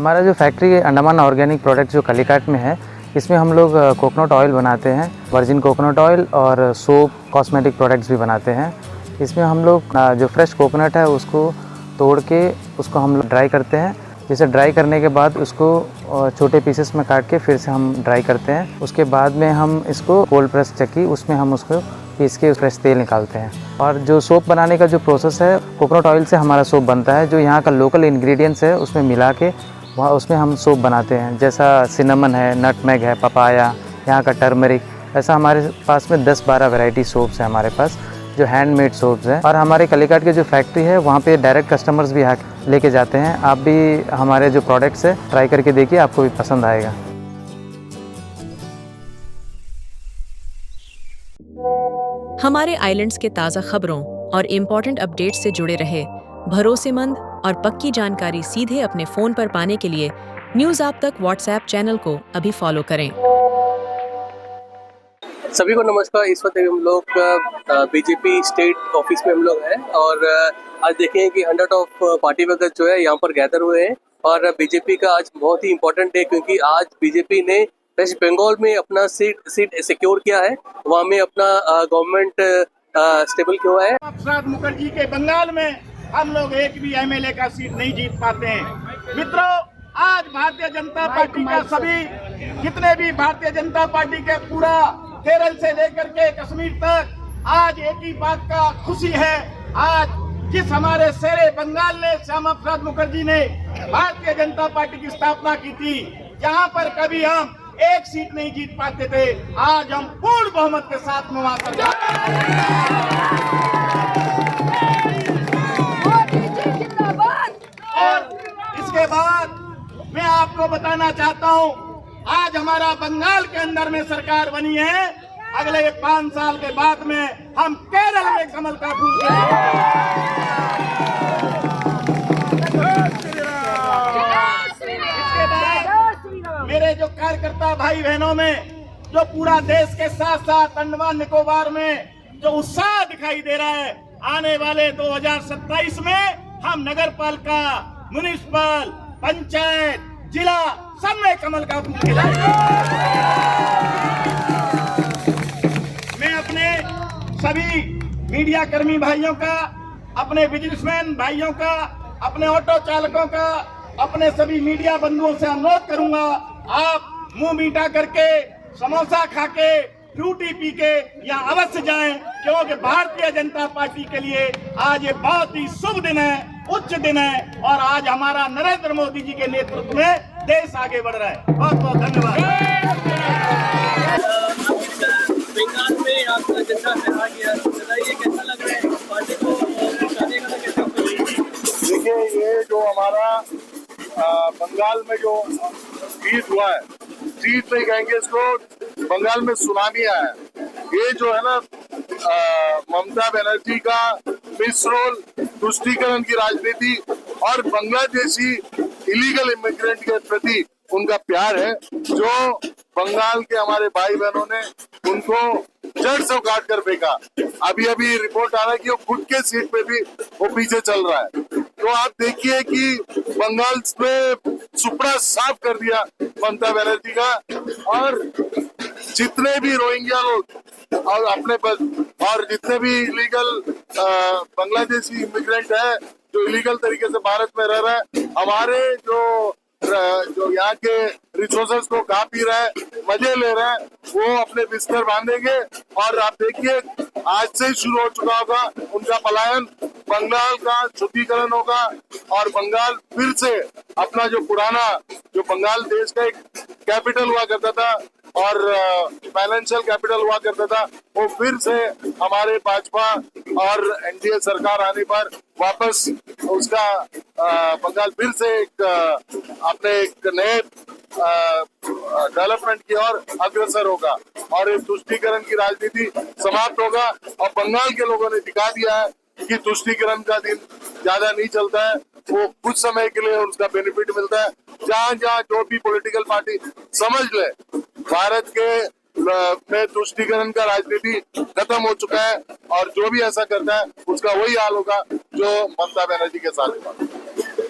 हमारा जो factory Andaman organic product जो कालीघाट में है, इसमें हम लोग कोकोनट ऑयल बनाते हैं, वर्जिन कोकोनट ऑयल और सोप, कॉस्मेटिक प्रोडक्ट्स भी बनाते हैं। इसमें हम लोग जो फ्रेश कोकोनट है उसको तोड़ के उसको हम लोग ड्राई करते हैं। जैसे ड्राई करने के बाद उसको छोटे पीसेस में काट के फिर से हम ड्राई करते हैं। उसके बाद में हम इसको कोल्ड प्रेस चक्की उसमें हम उसको पीस के फ्रेश तेल निकालते हैं। और जो सोप बनाने का जो प्रोसेस है, कोकोनट ऑयल से हमारा सोप बनता है। जो यहाँ का लोकल इंग्रेडिएंट्स है उसमें मिला के वहाँ उसमें हम सोप बनाते हैं। जैसा सिनेमन है, नटमेग है, पपाया, यहाँ का टर्मरिक, ऐसा हमारे पास में 10-12 वैरायटी सोप्स हैं हमारे पास, जो हैंडमेड सोप्स हैं। और हमारे कालीघाट की जो फैक्ट्री है वहाँ पे डायरेक्ट कस्टमर्स भी आके लेके जाते हैं। आप भी हमारे जो प्रोडक्ट्स है ट्राई करके देखिए, आपको भी पसंद आएगा। हमारे आइलैंड्स के ताज़ा खबरों और इम्पोर्टेंट अपडेट से जुड़े रहे, भरोसेमंद और पक्की जानकारी सीधे अपने फ़ोन पर पाने के लिए न्यूज़ आप तक व्हाट्सएप चैनल को अभी फॉलो करें। सभी को नमस्कार। इस वक्त हम लोग बीजेपी स्टेट ऑफिस में हम लोग हैं और आज देखें कि 100 ऑफ पार्टी वर्कर्स जो है यहाँ पर गैदर हुए हैं। और बीजेपी का आज बहुत ही इम्पोर्टेंट है क्योंकि आज बीजेपी ने वेस्ट बंगाल में अपना सीट सिक्योर किया है, वहाँ में अपना गवर्नमेंट स्टेबल किया हुआ है। प्रसाद मुखर्जी के बंगाल में हम लोग एक भी एमएलए का सीट नहीं जीत पाते हैं। मित्रों, आज भारतीय जनता पार्टी का सभी जितने भी भारतीय जनता पार्टी के पूरा केरल से लेकर के कश्मीर तक आज एक ही बात का खुशी है। आज जिस हमारे शेरे बंगाल ने श्यामा प्रसाद मुखर्जी ने भारतीय जनता पार्टी की स्थापना की थी, जहां पर कभी हम एक सीट नहीं जीत पाते थे, आज हम पूर्ण बहुमत के साथ में वहां पर और इसके बाद मैं आपको बताना चाहता हूं, आज हमारा बंगाल के अंदर में सरकार बनी है। अगले 5 साल के बाद में हम केरल में कमल का फूल इसके बाद मेरे जो कार्यकर्ता भाई बहनों में जो पूरा देश के साथ साथ अंडमान निकोबार में जो उत्साह दिखाई दे रहा है, आने वाले 2027 में हम नगर पालिका, म्युनिसिपल, पंचायत, जिला सब में कमल का फूल खिलाएंगे। मैं अपने सभी मीडिया कर्मी भाइयों का, अपने बिजनेसमैन भाइयों का, अपने ऑटो चालकों का, अपने सभी मीडिया बंधुओं से अनुरोध करूंगा, आप मुंह मीठा करके समोसा खा के फ्रूटी पी के यहाँ अवश्य जाएं, क्योंकि भारतीय जनता पार्टी के लिए आज ये बहुत ही शुभ दिन है, उच्च दिन है। और आज हमारा नरेंद्र मोदी जी के नेतृत्व में देश आगे बढ़ रहा है। बहुत बहुत धन्यवाद। बंगाल में आपका झंडा फहरा गया, बताइए कैसा लग रहा है पार्टी को? देखिए, ये जो हमारा बंगाल में जो जीत हुआ है, जीत नहीं कहेंगे इसको, बंगाल में सुनामी आया है। ये जो है ना ममता बनर्जी का मिसरोल, तुष्टीकरण की राजनीति और बांग्लादेशी इलीगल इमिग्रेंट के प्रति उनका प्यार है, जो बंगाल के हमारे भाई बहनों ने उनको जड़ से काट कर फेंका। अभी अभी रिपोर्ट आ रहा है कि वो खुद के सीट पे भी वो पीछे चल रहा है। तो आप देखिए कि बंगाल में सुपड़ा साफ कर दिया ममता बनर्जी का। और जितने भी रोहिंग्या लोग और अपने और जितने भी इलीगल बांग्लादेशी इमिग्रेंट है जो इलीगल तरीके से भारत में रह रहा है, हमारे जो यहाँ के रिसोर्सेस को खा पी रहे हैं, मजे ले रहे हैं, वो अपने बिस्तर बांधेंगे। और आप देखिए, आज से ही शुरू हो चुका होगा उनका पलायन, बंगाल का शुद्धिकरण होगा और बंगाल फिर से अपना जो पुराना, जो बंगाल देश का एक कैपिटल हुआ करता था और फाइनेंशियल कैपिटल हुआ करता था, वो फिर से हमारे भाजपा और एनडीए सरकार आने पर वापस उसका बंगाल फिर से अपने एक नए डेवलपमेंट की ओर अग्रसर होगा और इस तुष्टीकरण की राजनीति समाप्त होगा। और बंगाल के लोगों ने दिखा दिया है कि तुष्टीकरण का दिन ज्यादा नहीं चलता है, वो कुछ समय के लिए उसका बेनिफिट मिलता है। जहाँ जहाँ जो भी पॉलिटिकल पार्टी समझ ले भारत के में तुष्टीकरण का राजनीति खत्म हो चुका है और जो भी ऐसा करता है उसका वही हाल होगा जो ममता बनर्जी के साथ हुआ।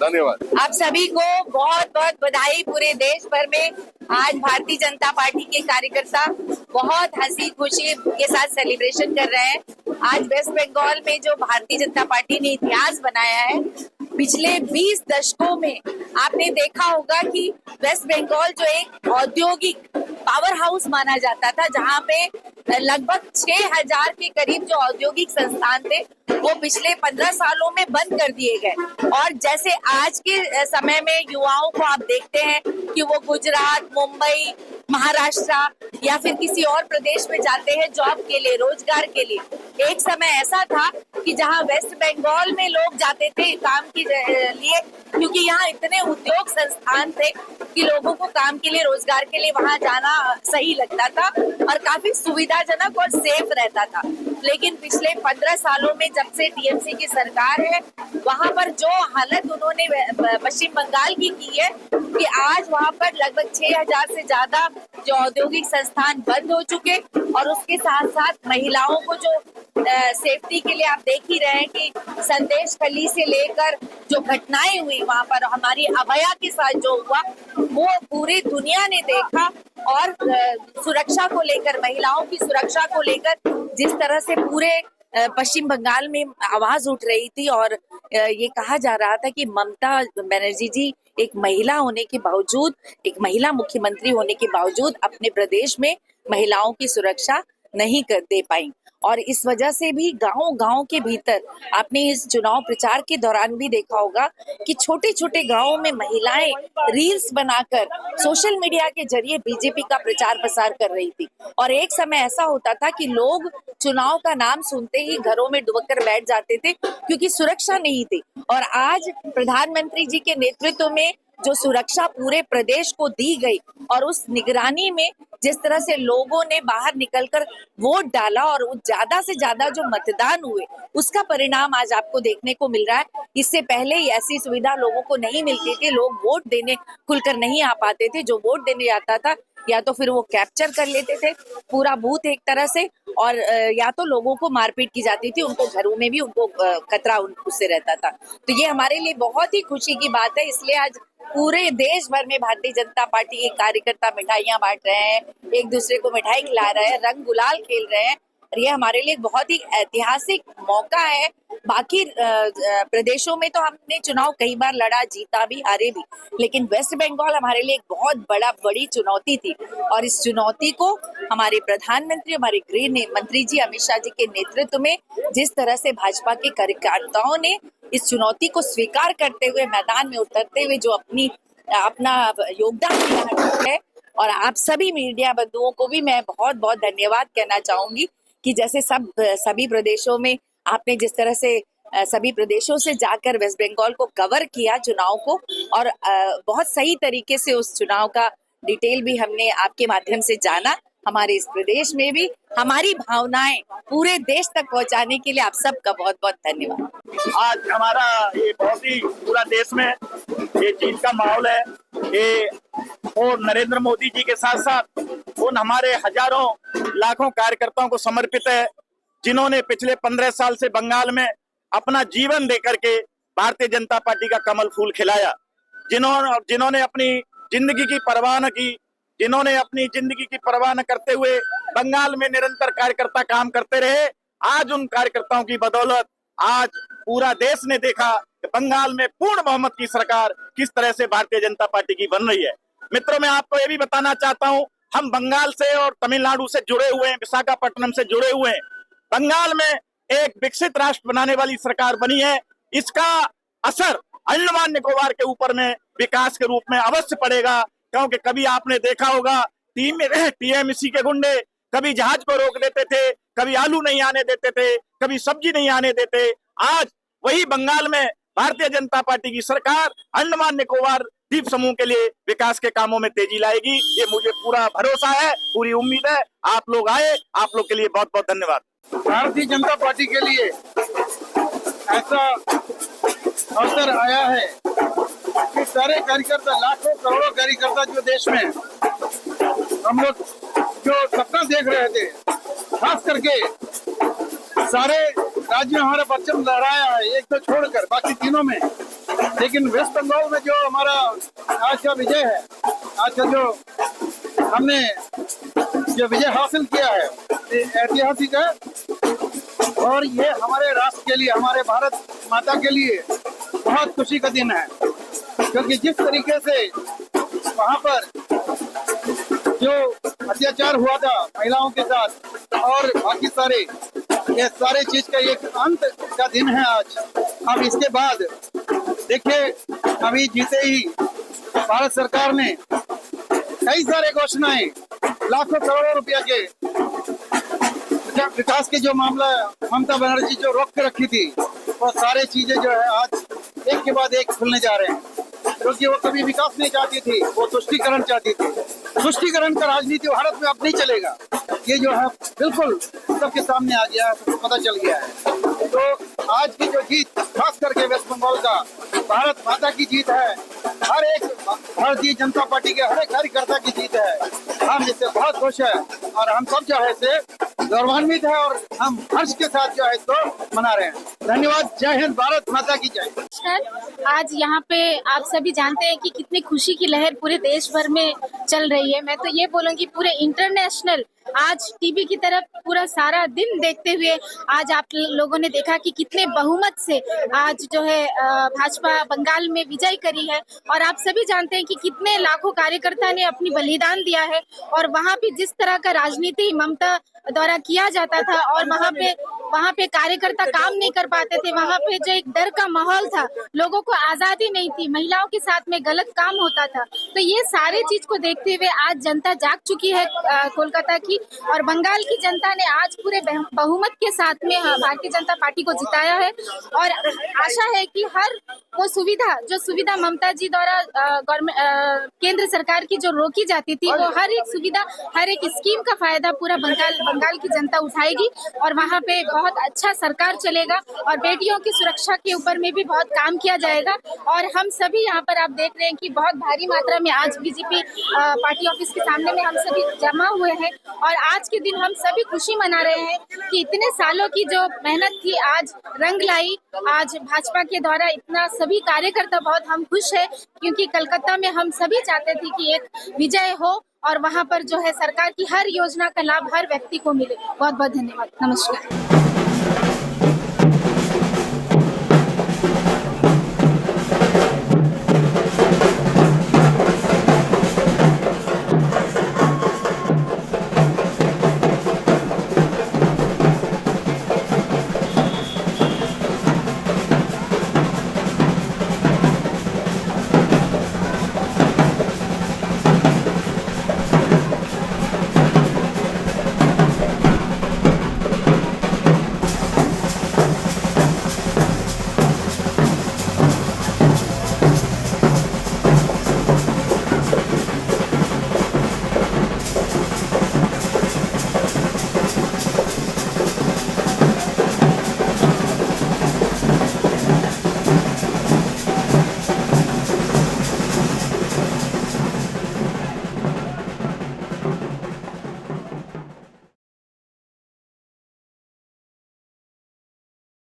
धन्यवाद। आप सभी को बहुत बहुत बधाई। पूरे देश भर में आज भारतीय जनता पार्टी के कार्यकर्ता बहुत हंसी खुशी के साथ सेलिब्रेशन कर रहे हैं। आज वेस्ट बंगाल में जो भारतीय जनता पार्टी ने इतिहास बनाया है, पिछले 20 दशकों में आपने देखा होगा कि वेस्ट बंगाल जो एक औद्योगिक पावर हाउस माना जाता था, जहां पे लगभग 6000 के करीब जो औद्योगिक संस्थान थे वो पिछले 15 सालों में बंद कर दिए गए। और जैसे आज के समय में युवाओं को आप देखते हैं कि वो गुजरात, मुंबई, महाराष्ट्र या फिर किसी और प्रदेश में जाते हैं जॉब के लिए, रोजगार के लिए। एक समय ऐसा था कि जहां वेस्ट बंगाल में लोग जाते थे काम के लिए, क्योंकि यहाँ इतने उद्योग संस्थान थे कि लोगों को काम के लिए, रोजगार के लिए वहां जाना सही लगता था और काफी सुविधाजनक और सेफ रहता था। लेकिन पिछले 15 सालों में जब से टीएमसी की सरकार है, वहां पर जो हालत उन्होंने पश्चिम बंगाल की है कि आज वहां पर लगभग 6000 से ज्यादा जो औद्योगिक संस्थान बंद हो चुके, और उसके साथ साथ महिलाओं को जो सेफ्टी के लिए आप देख ही रहे हैं कि संदेश खली से लेकर जो घटनाएं हुई वहां पर, हमारी अभया के साथ जो हुआ वो पूरी दुनिया ने देखा। और सुरक्षा को लेकर, महिलाओं की सुरक्षा को लेकर जिस तरह से पूरे पश्चिम बंगाल में आवाज उठ रही थी, और ये कहा जा रहा था कि ममता बनर्जी जी एक महिला होने के बावजूद, एक महिला मुख्यमंत्री होने के बावजूद अपने प्रदेश में महिलाओं की सुरक्षा नहीं कर दे पाई। और इस वजह से भी गांव-गांव के भीतर आपने इस चुनाव प्रचार के दौरान भी देखा होगा कि छोटे-छोटे गांवों में महिलाएं रील्स बनाकर सोशल मीडिया के जरिए बीजेपी का प्रचार प्रसार कर रही थी। और एक समय ऐसा होता था कि लोग चुनाव का नाम सुनते ही घरों में दुबक बैठ जाते थे, क्योंकि सुरक्षा नहीं थी। और आज प्रधानमंत्री जी के नेतृत्व में जो सुरक्षा पूरे प्रदेश को दी गई, और उस निगरानी में जिस तरह से लोगों ने बाहर निकलकर वोट डाला और ज्यादा से ज्यादा जो मतदान हुए, उसका परिणाम आज आपको देखने को मिल रहा है। इससे पहले ही ऐसी सुविधा लोगों को नहीं मिलती थी, लोग वोट देने खुलकर नहीं आ पाते थे। जो वोट देने आता था या तो फिर वो कैप्चर कर लेते थे पूरा बूथ एक तरह से, और या तो लोगों को मारपीट की जाती थी, उनको घरों में भी उनको खतरा उससे रहता था। तो ये हमारे लिए बहुत ही खुशी की बात है। इसलिए आज पूरे देश भर में भारतीय जनता पार्टी के कार्यकर्ता मिठाइयां बांट रहे हैं, एक दूसरे को मिठाई खिला रहे हैं, रंग गुलाल खेल रहे हैं, और ये हमारे लिए बहुत ही ऐतिहासिक मौका है। बाकी प्रदेशों में तो हमने चुनाव कई बार लड़ा, जीता भी, हारे भी, लेकिन वेस्ट बंगाल हमारे लिए एक बहुत बड़ी चुनौती थी। और इस चुनौती को हमारे प्रधानमंत्री, हमारे गृह मंत्री जी अमित शाह जी के नेतृत्व में जिस तरह से भाजपा के कार्यकर्ताओं ने इस चुनौती को स्वीकार करते हुए मैदान में उतरते हुए जो अपना योगदान दिया है, और आप सभी मीडिया बंधुओं को भी मैं बहुत बहुत धन्यवाद कहना चाहूंगी कि जैसे सभी प्रदेशों में आपने जिस तरह से सभी प्रदेशों से जाकर वेस्ट बंगाल को कवर किया चुनाव को, और बहुत सही तरीके से उस चुनाव का डिटेल भी हमने आपके माध्यम से जाना। हमारे इस प्रदेश में भी हमारी भावनाएं पूरे देश तक पहुंचाने के लिए आप सबका बहुत बहुत धन्यवाद। आज हमारा ये बहुत ही पूरा देश में ये जीत का माहौल है, ये और नरेंद्र मोदी जी के साथ साथ उन हमारे हजारों लाखों कार्यकर्ताओं को समर्पित है, जिन्होंने पिछले 15 साल से बंगाल में अपना जीवन देकर के भारतीय जनता पार्टी का कमल फूल खिलाया, जिन्होंने अपनी जिंदगी की परवाह न की, जिन्होंने अपनी जिंदगी की परवाह न करते हुए बंगाल में निरंतर कार्यकर्ता काम करते रहे। आज उन कार्यकर्ताओं की बदौलत आज पूरा देश ने देखा कि बंगाल में पूर्ण बहुमत की सरकार किस तरह से भारतीय जनता पार्टी की बन रही है। मित्रों, मैं आपको ये भी बताना चाहता हूं, हम बंगाल से और तमिलनाडु से जुड़े हुए हैं, विशाखापट्टनम से जुड़े हुए हैं। बंगाल में एक विकसित राष्ट्र बनाने वाली सरकार बनी है, इसका असर अंडमान निकोबार के ऊपर में विकास के रूप में अवश्य पड़ेगा। क्योंकि कभी आपने देखा होगा टीएमसी के गुंडे कभी जहाज को रोक देते थे, कभी आलू नहीं आने देते थे, कभी सब्जी नहीं आने देते। आज वही बंगाल में भारतीय जनता पार्टी की सरकार अंडमान निकोबार द्वीप समूह के लिए विकास के कामों में तेजी लाएगी, ये मुझे पूरा भरोसा है, पूरी उम्मीद है। आप लोग आए, आप लोग के लिए बहुत बहुत धन्यवाद। भारतीय जनता पार्टी के लिए ऐसा अवसर आया है कि सारे कार्यकर्ता, लाखों करोड़ों कार्यकर्ता जो देश में हम लोग जो सपना देख रहे थे, खास करके सारे राज्यों में हमारा परचम लहराया है, एक तो छोड़कर बाकी तीनों में लेकिन वेस्ट बंगाल में जो हमारा आज का विजय है, आज का जो हमने जो विजय हासिल किया है, ये ऐतिहासिक है और ये हमारे राष्ट्र के लिए, हमारे भारत माता के लिए बहुत खुशी का दिन है। क्योंकि जिस तरीके से वहाँ पर जो अत्याचार हुआ था महिलाओं के साथ और बाकी सारे, ये सारे चीज का एक अंत का दिन है आज। अब इसके बाद देखिए, अभी जीते ही भारत सरकार ने कई सारे घोषणाएं, लाखों करोड़ों रुपया के विकास के जो मामला ममता बनर्जी जो रोक के रखी थी, वो सारे चीजें जो है आज एक के बाद एक खुलने जा रहे हैं। क्योंकि वो कभी विकास नहीं चाहती थी, वो तुष्टीकरण चाहती थी। तुष्टीकरण का राजनीति भारत में अब नहीं चलेगा, ये जो है बिल्कुल सबके सामने आ गया है, सबको पता चल गया है। तो आज की जो जीत, खास करके वेस्ट बंगाल का, भारत माता की जीत है, हर एक भारतीय जनता पार्टी के हर एक कार्यकर्ता की जीत है। हम इससे बहुत खुश है और हम सब जो है इससे गौरवान्वित है और हम हर्ष के साथ जो है इसको मना रहे हैं। धन्यवाद। जय हिंद, भारत माता की जय। आज यहाँ पे आप सभी जानते हैं कि कितनी खुशी की लहर पूरे देश भर में चल रही है। मैं तो ये बोलूँगी पूरे इंटरनेशनल, आज टीवी की तरफ पूरा सारा दिन देखते हुए आज आप लोगों ने देखा कि कितने बहुमत से आज जो है भाजपा बंगाल में विजय करी है। और आप सभी जानते हैं कि कितने लाखों कार्यकर्ता ने अपनी बलिदान दिया है और वहाँ पे जिस तरह का राजनीति ममता द्वारा किया जाता था और वहाँ पे कार्यकर्ता काम नहीं कर पाते थे, वहाँ पे जो एक डर का माहौल था, लोगों को आजादी नहीं थी, महिलाओं के साथ में गलत काम होता था। तो ये सारे चीज को देखते हुए आज जनता जाग चुकी है कोलकाता की, और बंगाल की जनता ने आज पूरे बहुमत के साथ में भारतीय जनता पार्टी को जिताया है। और आशा है कि हर वो सुविधा ममता जी द्वारा केंद्र सरकार की जो रोकी जाती थी, वो हर एक सुविधा, हर एक स्कीम का फायदा पूरा बंगाल की जनता उठाएगी और वहाँ पे बहुत अच्छा सरकार चलेगा और बेटियों की सुरक्षा के ऊपर में भी बहुत काम किया जाएगा। और हम सभी यहाँ पर आप देख रहे हैं कि बहुत भारी मात्रा में आज बीजेपी पार्टी ऑफिस के सामने में हम सभी जमा हुए हैं और आज के दिन हम सभी खुशी मना रहे हैं कि इतने सालों की जो मेहनत थी आज रंग लाई। आज भाजपा के द्वारा इतना सभी कार्यकर्ता, बहुत हम खुश है क्योंकि कलकत्ता में हम सभी चाहते थे कि एक विजय हो और वहाँ पर जो है सरकार की हर योजना का लाभ हर व्यक्ति को मिले। बहुत बहुत धन्यवाद। नमस्कार।